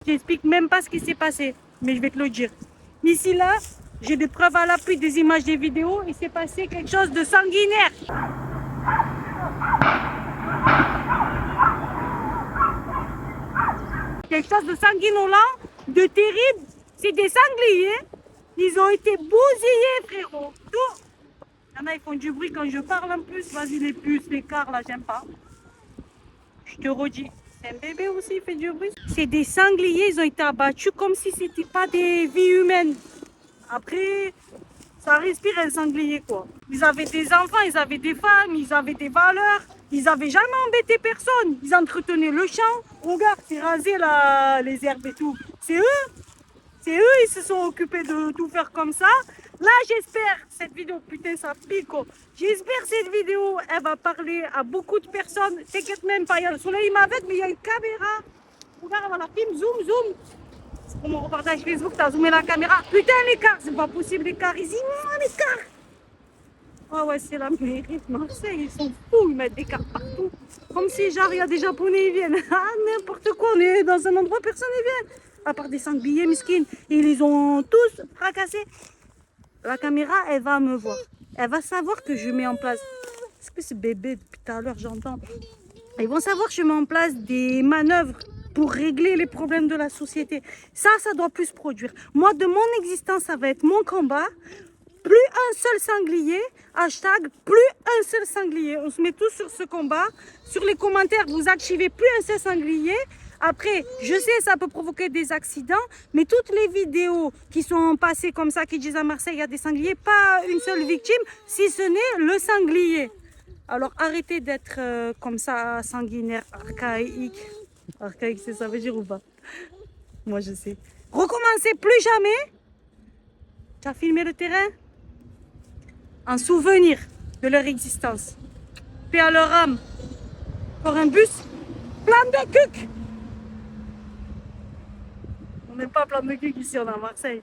J'explique même pas ce qui s'est passé, mais je vais te le dire. Ici, là, j'ai des preuves à l'appui, des images, des vidéos. Il s'est passé quelque chose de sanguinaire. Quelque chose de sanguinolent, de terrible. C'est des sangliers. Ils ont été bousillés, frérot. Tout. Il y en a, ils font du bruit quand je parle en plus. Vas-y, les puces, les cars, là, j'aime pas. Je te redis. C'est un bébé aussi, il fait du bruit. C'est des sangliers, ils ont été abattus comme si c'était pas des vies humaines. Après, ça respire un sanglier, quoi. Ils avaient des enfants, ils avaient des femmes, ils avaient des valeurs. Ils n'avaient jamais embêté personne. Ils entretenaient le champ. Regarde, c'est rasé là, les herbes et tout. C'est eux. C'est eux, ils se sont occupés de tout faire comme ça. Là, j'espère, cette vidéo, putain, ça pique. Oh. J'espère cette vidéo, elle va parler à beaucoup de personnes. T'inquiète même pas, il y a le soleil m'avec, mais il y a une caméra. Regarde, on va la film, zoom, zoom. C'est pour mon reportage Facebook, t'as zoomé la caméra. Putain, l'écart, c'est pas possible, l'écart. Ils immenses, l'écart. Oh ouais, c'est la mairie de Marseille, ils sont fous, ils mettent des cartes partout. Comme si, genre, il y a des Japonais, ils viennent. Ah, n'importe quoi, on est dans un endroit, personne ne vient. À part des sangliers miskines. Ils les ont tous fracassés. La caméra, elle va me voir. Elle va savoir que je mets en place. Est-ce que ce bébé, depuis tout à l'heure, j'entends. Ils vont savoir que je mets en place des manœuvres pour régler les problèmes de la société. Ça doit plus se produire. Moi, de mon existence, ça va être mon combat. Plus un seul sanglier, hashtag plus un seul sanglier. On se met tous sur ce combat. Sur les commentaires, vous activez plus un seul sanglier. Après, je sais, ça peut provoquer des accidents, mais toutes les vidéos qui sont passées comme ça, qui disent à Marseille, il y a des sangliers, pas une seule victime, si ce n'est le sanglier. Alors arrêtez d'être comme ça, sanguinaire, archaïque. Archaïque, c'est ça veut dire ou pas? Moi, je sais. Recommencez plus jamais. Tu as filmé le terrain en souvenir de leur existence. Paix à leur âme. Pour un bus plein de cucs. On n'est pas plein de cucs ici, on est à Marseille.